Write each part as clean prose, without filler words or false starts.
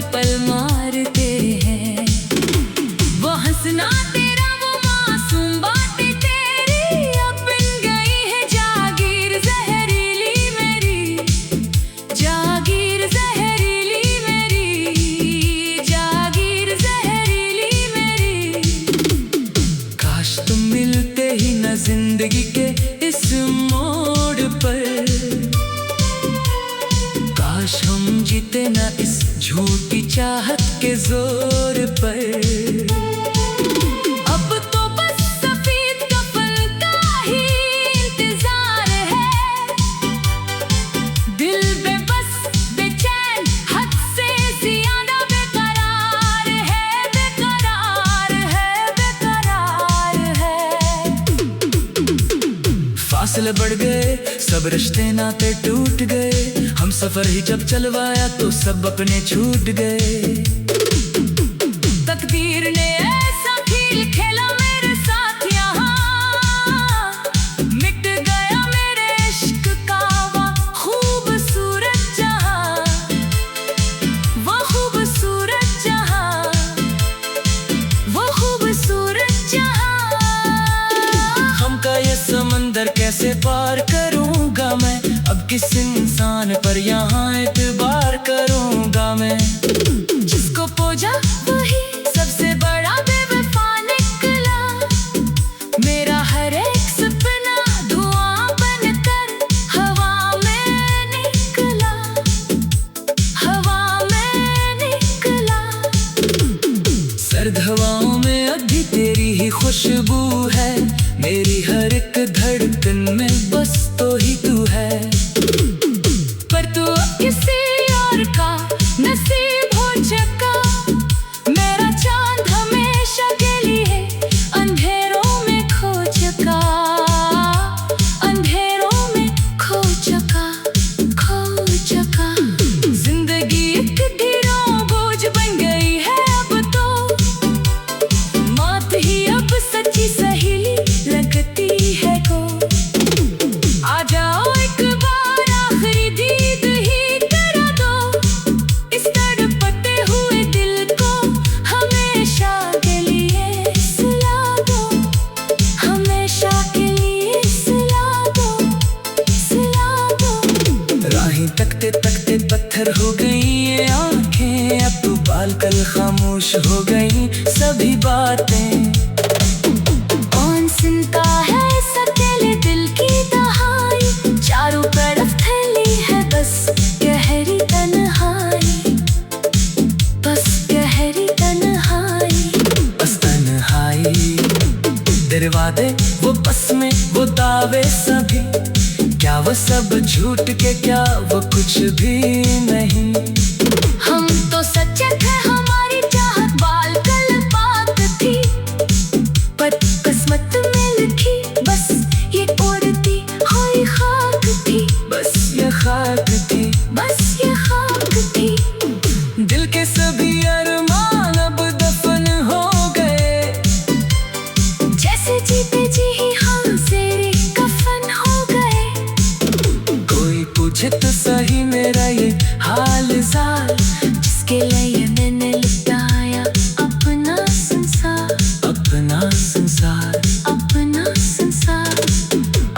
पल मारते हैं। वो हंसना तेरा, वो मासूम बातें तेरी, अब बन गई है जागीर जहरीली मेरी, जागीर जहरीली मेरी, जागीर जहरीली मेरी। काश तुम मिलते ही न जिंदगी के इस मोड़ पर, काश हम जीते न इस झूठी चाहत के जोर पर। अब तो बस सफेद कफन का ही इंतजार है, दिल बेबस बेचैन हद से ज्यादा बेकरार है, बेकरार है, बेकरार है। फासले बढ़ गए, सब रिश्ते नाते टूट गए, हम सफर ही जब चलवाया तो सब अपने छूट गए। तकदीर ने ऐसा खेल खेला मेरे साथ, यहाँ मिट गया मेरे इश्क का वो खूबसूरत जहां, वो खूबसूरत जहां, वो खूबसूरत जहां। हमका ये समंदर कैसे पार करूंगा मैं, अब किस इंसान पर यहाँ एतबार करूंगा मैं। जिसको पूजा वही सबसे बड़ा बेवफा निकला, मेरा हर एक सपना धुआं बनकर हवा में निकला, हवा में निकला। सर्द हवाओं में अभी तेरी ही खुशबू है, मेरी हर एक धड़कन में बस तो ही तू है। पर तू किसी और का नसीब हो चुका, मेरा चांद हमेशा के लिए अंधेरों में खो चुका, अंधेरों में खो चुका, खो चुका। जिंदगी एक ढेरों बोझ बन गई है अब तो, मौत ही अब सच्ची सहेली लगती है को। आ जाओ एक बार आखिरी दीद ही करा दो, इस तड़पते हुए दिल को हमेशा के लिए सुला दो, हमेशा के लिए सुला दो, सुला दो। राहें तकते तकते पत्थर हो गई ये आंखें, अब तू बाल कल खामोश हो गई सभी बातें। कौन सुनता है इस अकेले दिल की दहाई, चारों तरफ फैली है बस गहरी तन्हाई, बस गहरी तन्हाई, बस तन्हाई। तेरे वादे वो बस में वो दावे सभी, क्या वो सब झूठ के, क्या वो कुछ भी नहीं। हम तो सच्चे थे, हमारी चाहत बाल कल पाक थी, पर किस्मत में लिखी बस ये उड़ती हुई खाक थी, बस ये खाक थी, बस ये खाक थी। दिल के सभी अरमान अब दफन हो गए, जैसे जीते जी ही हम तेरे कफन हो गए। कोई पूछे तो सही मेरा ये हाल ज़ाल, जिसके लिए मैंने लुटाया अपना संसार, अपना संसार, अपना संसार।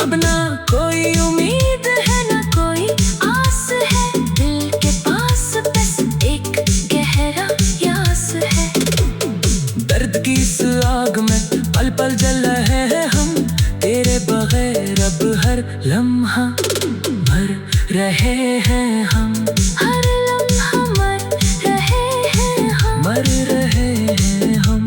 अब ना कोई उम्मीद है ना कोई आस है, दिल के पास बस एक गहरा यास है। दर्द की इस आग में पल पल जल रहे हैं हम, तेरे बगैर अब हर लम्हा मर रहे हैं हम, हर लम्हा मर रहे हैं हम, मर रहे हैं हम।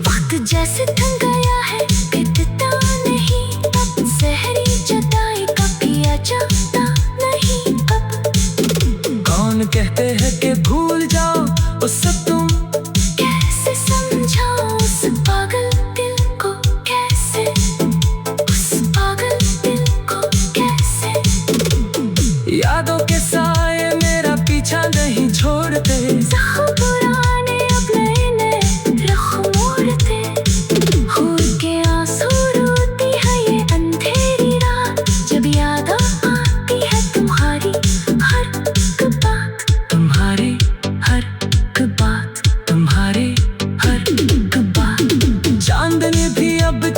वक्त जैसे थम गया है, बीतता नहीं अब, सहरी जुदाई का पिया जाता नहीं अब। कौन कहते हैं कि भूल जाओ उस तुम, कैसे समझाओ उस पागल दिल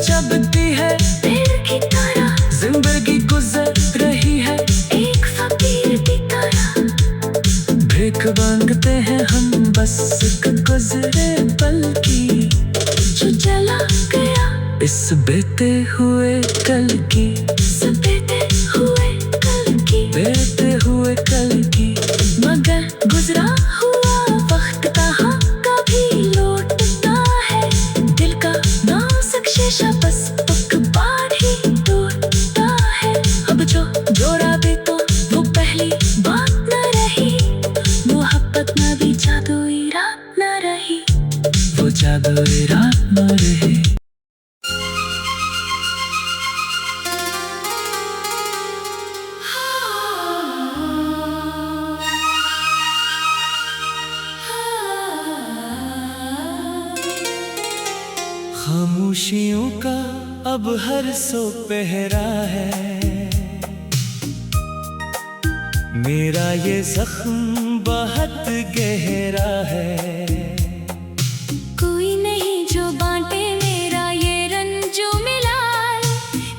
चबती है पेड़ की तरह, जिंदगी गुजर रही है एक फकीर की तरह। भीख मांगते हैं हम बस एक गुजरे पल की, जो चला गया इस बीते हुए कल की, इस बीते हुए कल की, बीते हुए कल की। मगर गुजरा हुआ वक्त कहाँ कभी लौटता है, दिल का नाजुक शीशा बस एक बार ही टूटता है। अब जो जोड़ा भी तो वो पहली बात न रही, मोहब्बत न भी जादुई रात न रही, वो जादुई रात न रही। खामोशियों का अब हर सो पहरा है, मेरा ये जख्म बहुत गहरा है। कोई नहीं जो बांटे मेरा ये रंजो मिलाए,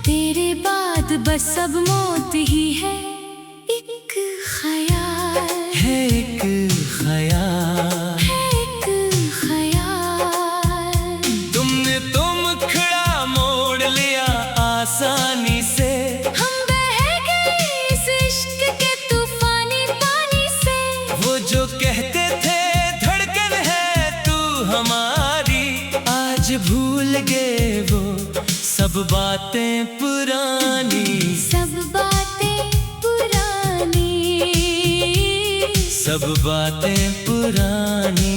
तेरे बाद बस अब मौत ही है एक ख्याल, है एक ख्याल, है एक ख्याल। तुमने तो मुखड़ा मोड़ लिया आसानी से, हम बह गए इस इश्क के तूफानी पानी से। वो जो कहते थे धड़कन है तू हमारी, आज भूल गए वो सब बातें पुरानी, सब बातें पुरानी, सब बातें पुरानी।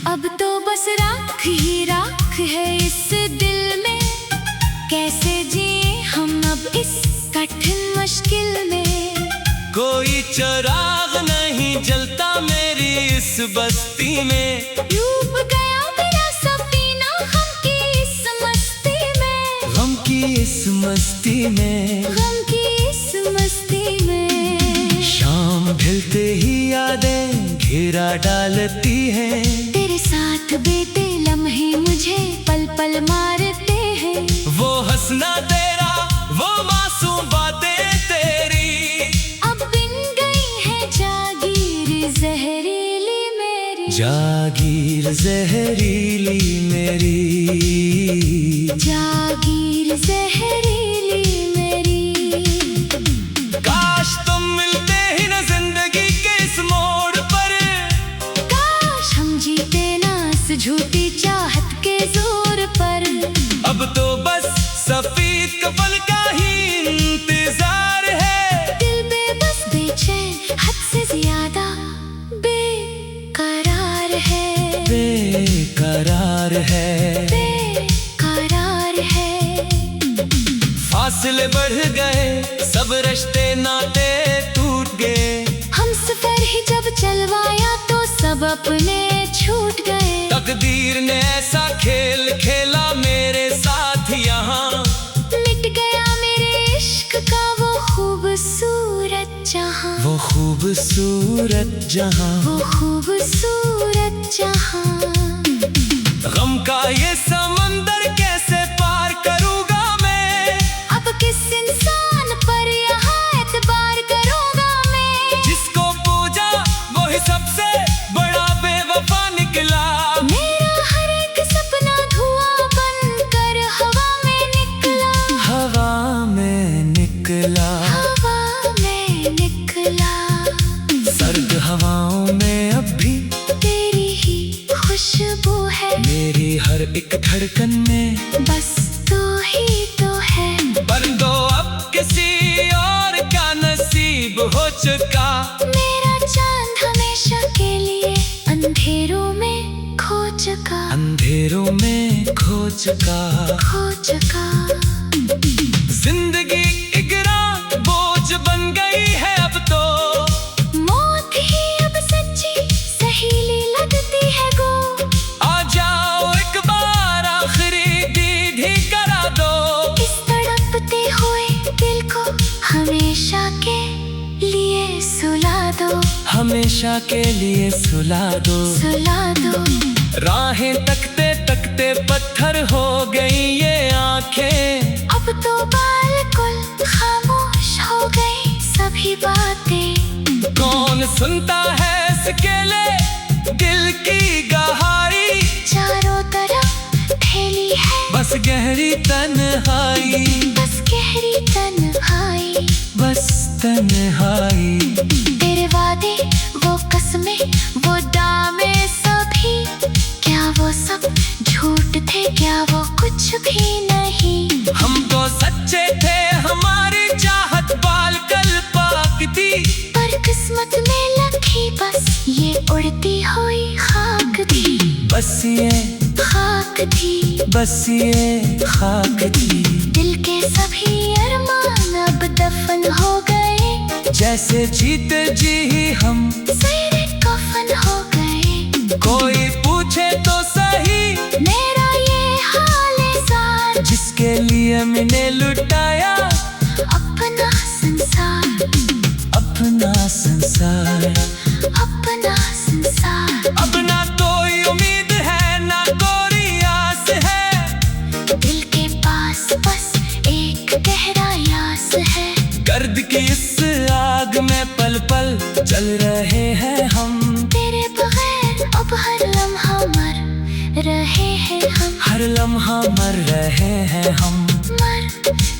अब तो बस राख ही राख है इस दिल में, कैसे जिए हम अब इस कठिन मुश्किल में। कोई चिराग नहीं जलता मेरी इस बस्ती में, डूब गया मेरा सफीना गम की इस मस्ती में, गम की इस मस्ती में, गम की इस मस्ती में। शाम ढलते ही यादें घेरा डालती हैं, तेरे साथ बीते लम्हे मुझे पल पल मारते हैं। वो हंसना तेरा, वो मासूम बातें तेरी, अब बिन गई है जागीर जहरीली मेरी, जागीर जहरीली मेरी, जागीर जहरीली मेरी। काश तुम मिलते ही न जिंदगी के इस मोड़ पर, काश हम जीते ना इस झूठी चाहत के जोर पर। अब तो बस सफेद कफन का ही इंतजार है, दिल बेबस बेचैन हद से ज्यादा बेकरार है, बेकरार है, बेकरार है। फासले बढ़ गए सब रिश्ते नाते टूट गए, हम सफर ही जब चलवाया तो सब अपने छूट गए। तकदीर ने ऐसा खेल खेला मेरे साथ यहाँ, मिट गया मेरे इश्क का वो खूबसूरत जहां, वो खूबसूरत जहाँ। वो खूबसूरत जहां। गम का ये समंदर कैसे पार करूँगा मैं, अब किस इंसान पर यहाँ एतबार करूँगा मैं। जिसको पूजा वही सबसे बड़ा बेवफा निकला, मेरा हर एक सपना धुआं बनकर हवा में निकला, हवा में निकला, हवा में निकला। सर्द हवाओं में अब भी तेरी ही खुशबू है, मेरी हर एक धड़कन में बस तू ही तो है। पर दो अब किसी और का नसीब हो चुका, मेरा चांद हमेशा के लिए अंधेरों में खो चुका, अंधेरों में खो चुका। खो चुका। जिंदगी एक रात बोझ बन गई है अब तो, मौत ही अब सच्ची सहेली लगती है गो। आ जाओ एक बार आखिरी दीद ही करा दो, इस तड़पते हुए दिल को हमेशा के लिए सुला दो, हमेशा के लिए सुला दो। सुला दो। राहें तकते तकते पत्थर हो गई ये आंखें। अब तो बिल्कुल खामोश हो गई सभी बातें। कौन सुनता है सकेले दिल की गहाई। चारों तरफ फैली है बस गहरी तन्हाई, बस गहरी तन्हाई, बस तन्हाई। तेरे वादे वो कसमें वो दामे सभी, क्या वो सब झूठ थे, क्या वो कुछ भी नहीं। हम तो सच्चे थे, हमारी चाहत बाल कल पाकती। पर किस्मत में लखी बस ये उड़ती हुई खाक थी। बस ये खाक थी, बस ये खाक थी। दिल के सभी अरमान अब दफन हो गए। जैसे जीते जी ही हम सैरे कफन हो गए। कोई पूछे तो सही मेरा ये हाल ज़ार, जिसके लिए मैंने लुटाया अपना संसार, अपना संसार। अपना संसार। अब ना कोई उम्मीद है ना कोई आस है। दिल के पास बस एक गहरा यास है। गर्द की इस आग में पल पल जल रहे हैं हम। तेरे बगैर अब हर लम्हा मर रहे हैं हम। हर लम्हा मर रहे हैं हम, मर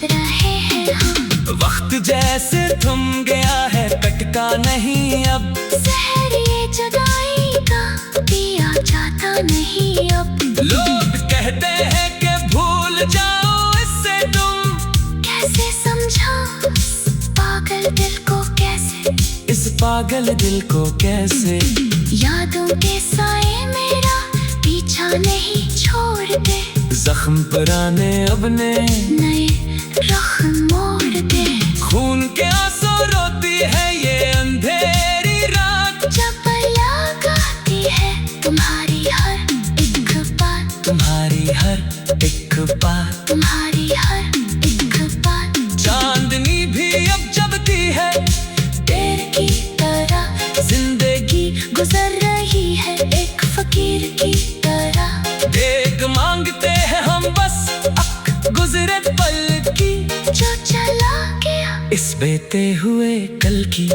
रहे हैं हम। वक्त जैसे थम गया है, कटता नहीं अब। जहर ये जुदाई का पिया जाता नहीं अब। लोग कहते हैं कि भूल जाओ इससे तुम। कैसे समझाऊं इस पागल दिल को, कैसे इस पागल दिल को कैसे। यादों के साए मेरा पीछा नहीं छोड़ते। जख्म पुराने अब ने नए रुख मोड़ दे। खून के आंसू रोती है ये अंधेरी रात। जब याद आती है तुम्हारी हर एक बात, तुम्हारी हर एक बात। तुम्हारी हर एक बात। चांदनी भी अब जबती है तेरे की तरह जिंदगी गुजर रही है एक फकीर की तरह। देख मांगते हैं हम बस अक गुजरे पल की। जो चला गया इस बेते हुए कल की,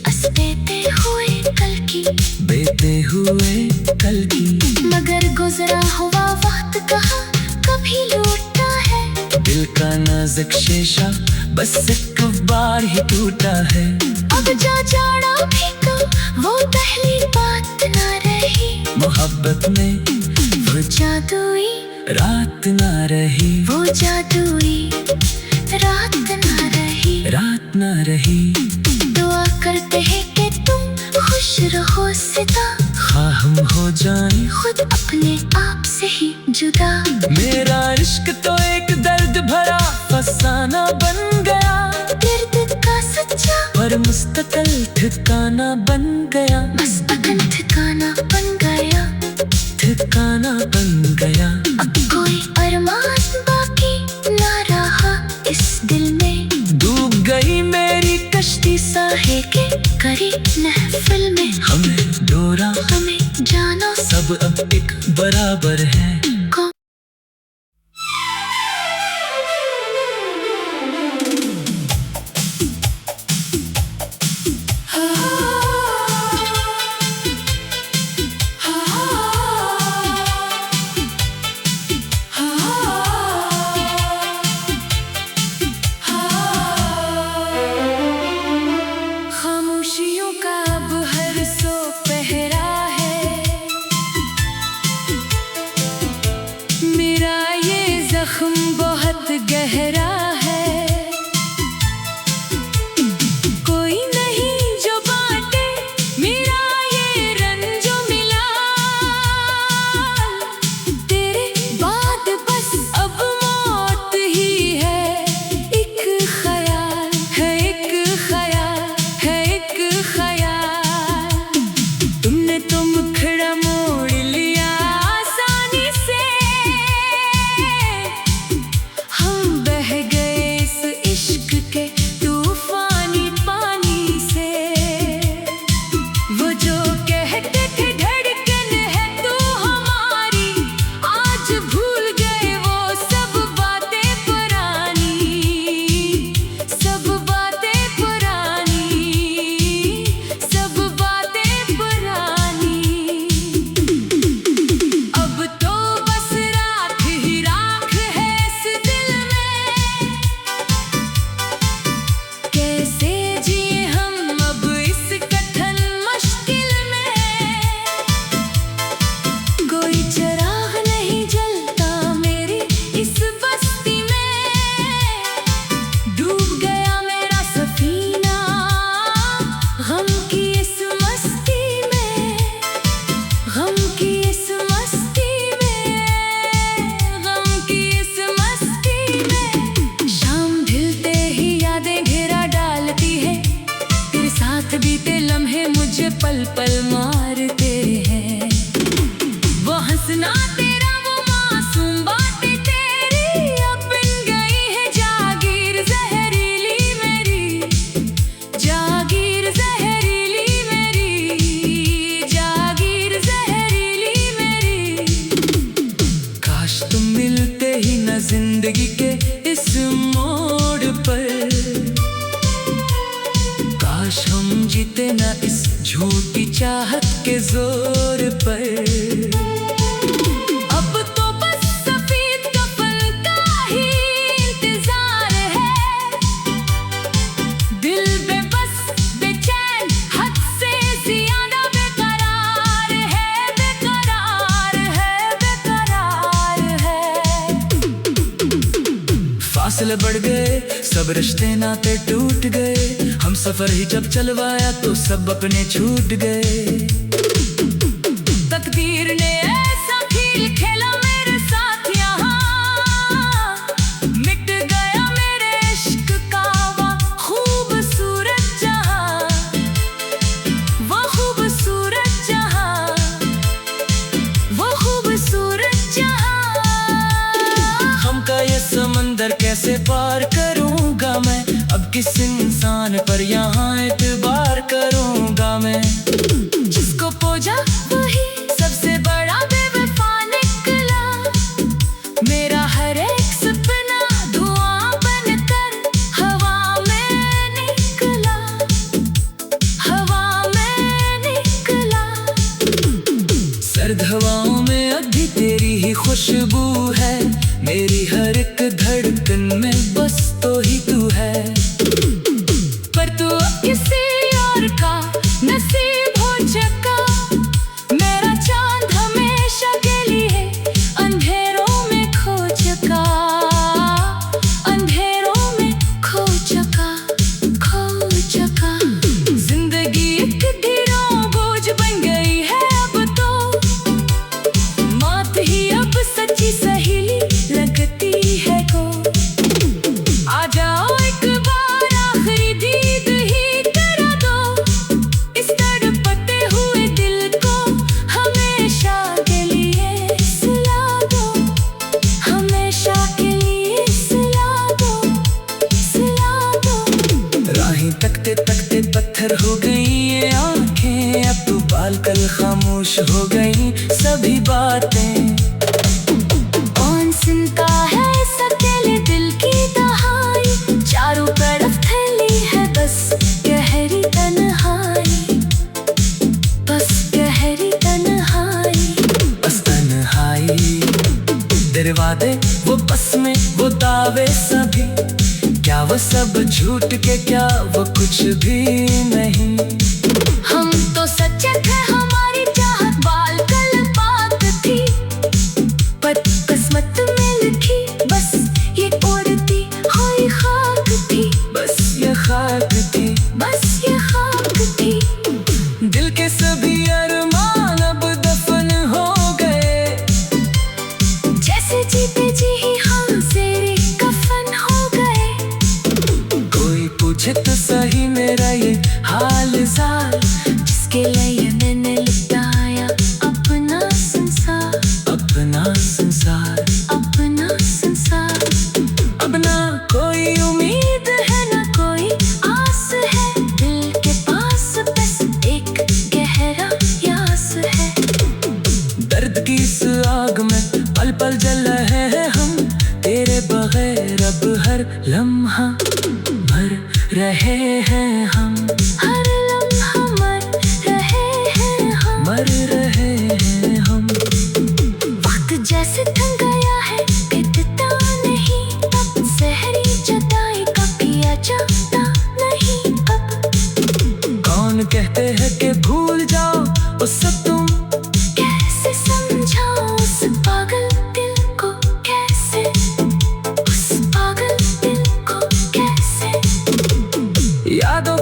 इस बेते हुए कल की, बेते हुए कल की। मगर गुजरा हुआ वक्त कहाँ कभी लौटता है। दिल का नाजुक शीशा बस एक बार ही टूटा है। अब जो जोड़ा भी को वो पहली बात ना रही। मोहब्बत में वो जादुई रात ना रही, वो जादुई रात ना रही, रात ना रही। दुआ करते हैं कि तुम खुश रहो सदा। हाँ हम हो जाएं खुद अपने आप से ही जुदा। मेरा इश्क तो एक दर्द भरा फसाना बन गया। दर्द का सच्चा पर मुस्तकिल ठिकाना बन गया। मस्तकन ठिकाना बन गया। ठिकाना बन गया। अब कोई अरमान बाकी ना रहा इस दिल में। डूब गई मेरी कश्ती साहे के करीब महफिल में। हमें डोरा हमें जानो सब अब एक बराबर है। कौन खामोशियों का अब हर सो पहरा है। पल पल मारते हैं। वो हंसना तेरा, वो मासूम बातें तेरी, अब बन गई है जागीर जहरीली मेरी, जागीर जहरीली मेरी, जागीर जहरीली मेरी। काश तुम मिलते ही न जिंदगी के इस मोड़ पर, काश हम जीते न इस झूठी चाहत के जोर पर। अब तो बस सफेद कफन का ही इंतजार है, दिल बेबस बेचैन हद से ज्यादा बेकरार है, बेकरार है, बेकरार है। फासले बढ़ गए, सब रिश्ते नाते टूट गए, हम सफर ही जब चलवाया तो सब अपने छूट गए। तकदीर ने ऐसा खेल खेला मेरे साथ यहाँ, मिट गया मेरे इश्क का वो खूबसूरत जहाँ, वो खूबसूरत जहाँ, वो खूबसूरत जहाँ। हम का ये समंदर कैसे पार करूंगा मैं, अब किस इंसान पर यहाँ एतबार करूंगा मैं। जिसको पूजा वही सबसे बड़ा बेवफा निकला, मेरा हर एक सपना धुआं बनकर हवा में निकला, हवा में निकला। सर्द हवाओं में अभी तेरी ही खुशबू है, मेरी हर एक धड़कन में बस तो ही तू है। पर तू अब किसी और का नसीब हो चुका, मेरा चांद हमेशा के लिए अंधेरों में खो चुका, अंधेरों में खो चुका, खो चुका। जिंदगी एक ढेरों बोझ बन गई है अब तो, मौत ही अब सच्ची सहेली लगती है को। आ जाओ एक बार आखिरी दीद ही करा दो, इस तड़पते हुए दिल को हमेशा के लिए सुला दो, हमेशा के लिए सुला दो, सुला दो। राहें तकते तकते पत्थर हो गई ये आंखें, अब तो बाल कल खामोश हो गई सभी बातें। कौन सुनता है इस अकेले दिल की दहाई, चारों तरफ फैली है बस गहरी तन्हाई, बस गहरी तन्हाई, बस तन्हाई। दरवाजे वो बस में वो दावे सभी, क्या वो सब झूठ के क्या वो कुछ भी नहीं। हम तो सच्चे थे, हमारी चाहत बाल कल बात थी, पर किस्मत में लिखी बस ये उड़ती हुई खाक थी, बस ये खाक थी, बस ये खाक थी। दिल के सभी अरमान अब दफन हो गए, जैसे जीते जी ही हम तेरे कफन हो गए। कोई पूछे तो सही मेरा ये हाल जाल, जिसके लिए मैंने लुटाया अपना संसार, अपना संसार। अपना संसार। अब ना कोई उम्मीद है ना कोई आस है, दिल के पास बस एक गहरा यास है। दर्द की इस आग में पल पल जल रहे हैं हम, तेरे बगैर अब हर लम्हा मर रहे हैं हम, हर लम्हा मर रहे हैं हम, मर रहे हैं हम। वक्त जैसे थम गया है, बीतता नहीं अब, सहरी जुदाई का पिया जाता नहीं अब। कौन कहते हैं कि भूल जाओ उस सब तुम, कैसे समझाओ उस पागल दिल को, कैसे उस पागल दिल को कैसे। यादों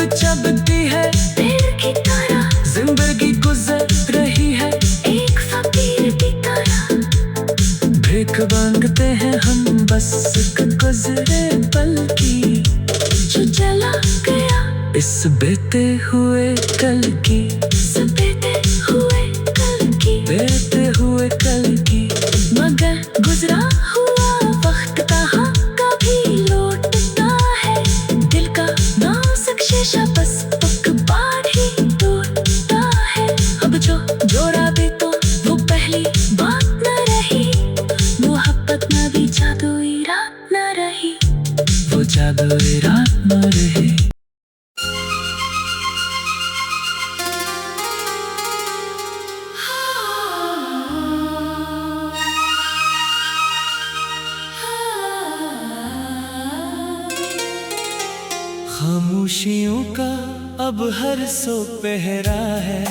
चबती है पेड़ की तरह, जिंदगी गुजर रही है एक फकीर की तरह। भीख मांगते हैं हम बस गुजरे पल की, जो चला गया इस बीते हुए कल की, सपेटे हुए कल की, बीते हुए कल की। मगर गुजरा हुआ वक्त कहाँ कभी लौटता है। दिल का नाजुक शीशा बस पक बार ही टूटता है। अब जो जोड़ा भी तो वो पहली बात न रही, मोहब्बत न भी जादुई रात न रही। वो जादुई रात न रही। खामोशियों का अब हर सो पहरा है,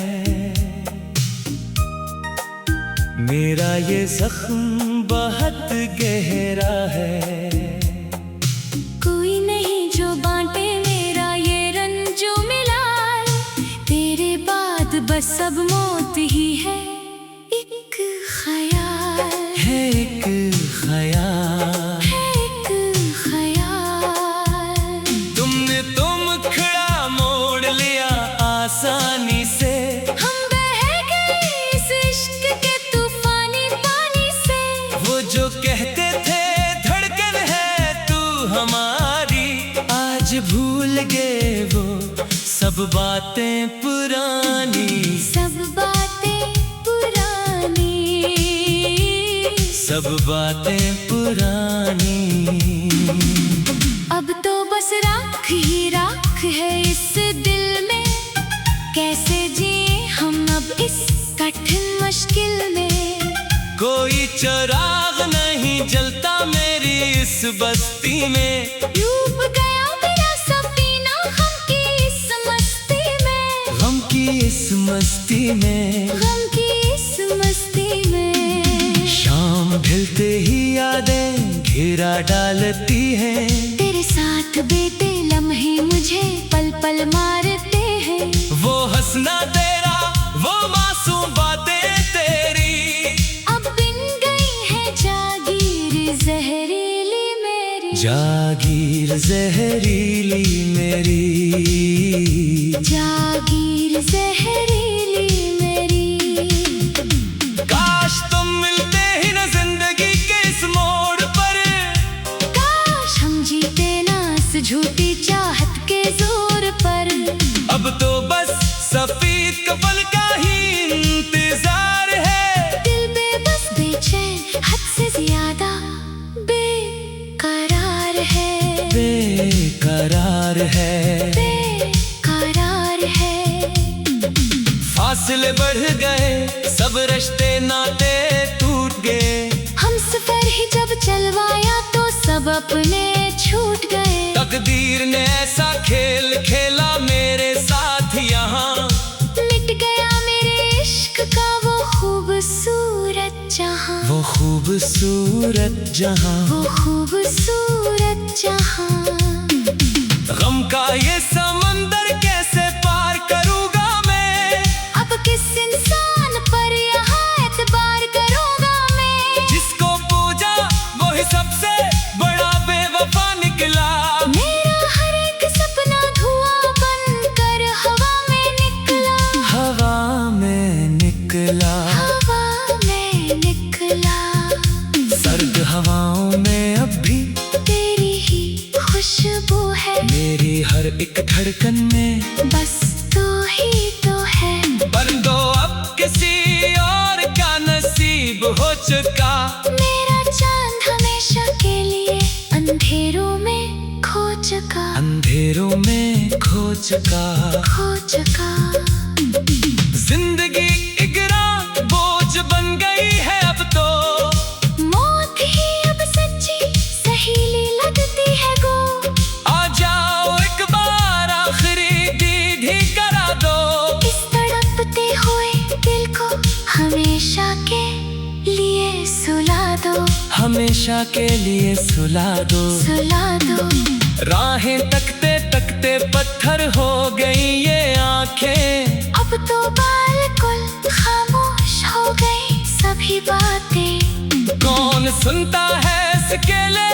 मेरा ये जख्म बहुत गहरा है। कोई नहीं जो बांटे मेरा ये रंजो मिलाए, तेरे बाद बस अब मौत ही है एक ख्याल, है एक ख्याल। है एक ख्याल। तुमने तो मुखड़ा मोड़ लिया आसानी से, हम बह गए इस इश्क के तूफानी पानी से। वो जो कहते थे धड़कन है तू हमारी, आज भूल गए वो सब बातें पुरानी, सब बातें पुरानी, सब बातें पुरानी। अब तो बस राख ही राख है इस दिल में, कैसे जिए हम अब इस कठिन मुश्किल में। कोई चिराग नहीं जलता मेरी इस बस्ती में, डूब गया मेरा सफीना गम की इस मस्ती में, गम की इस मस्ती में। गम की इस मस्ती में। शाम ढलते ही यादें घेरा डालती हैं, तेरे साथ बीते लम्हे मुझे पल पल मारते हैं। वो हंसना तेरा, वो मासूम बातें तेरी, अब बिन गई है जागीर जहरीली मेरी, जागीर जहरीली मेरी, जागीर जहरीली मेरी। काश तुम मिलते ही न जिंदगी के इस मोड़ पर, काश हम जीते ना इस झूठी चाहत के जोर पर। अब तो बस सफेद कफन का ही इंतजार है। दिल बेबस बेचैन हद से ज्यादा बेकरार है, बेकरार है। बेकरार है। फासले बढ़ गए, सब रिश्ते नाते टूट गए, हम सफर ही जब चलवाया तो सब अपने छूट गए। तकदीर ने ऐसा खेल खेला मेरे साथ यहाँ, मिट गया मेरे इश्क का वो खूबसूरत जहां, वो खूबसूरत जहाँ। वो खूबसूरत जहां। गम का ये समंदर कैसे पार करूँगा मैं, अब किस इंसान पर यहाँ एतबार करूँगा मैं। जिसको पूजा वही सबसे बड़ा बेवफा निकला। मेरा हर एक सपना धुआं बनकर हवा में निकला, हवा में निकला, हवा में निकला। सर्द हवाओं में अब भी तेरी ही खुशबू है, मेरी हर एक धड़कन में बस तू ही तो है। पर दो अब किसी और का नसीब हो चुका, मेरा चांद हमेशा के लिए अंधेरों में खो चुका, अंधेरों में खो चुका। खो चुका। जिंदगी एक रात बोझ बन गई है अब तो, मौत ही अब सच्ची सहेली लगती है गो। आ जाओ एक बार आखिरी दीद ही करा दो, इस तड़पते हुए दिल को हमेशा के लिए सुला दो, हमेशा के लिए सुला दो। सुला दो। राहें तकते तकते लगते पत्थर हो गई ये आंखें। अब तो बिल्कुल खामोश हो गई सभी बातें। कौन सुनता है सकेले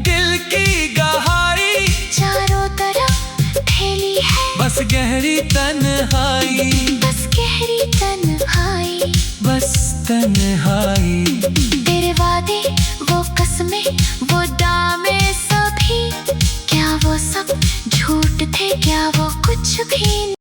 दिल की गहारी, चारों तरफ फैली है बस गहरी तन्हाई, बस गहरी तन्हाई। बस तन्हाई।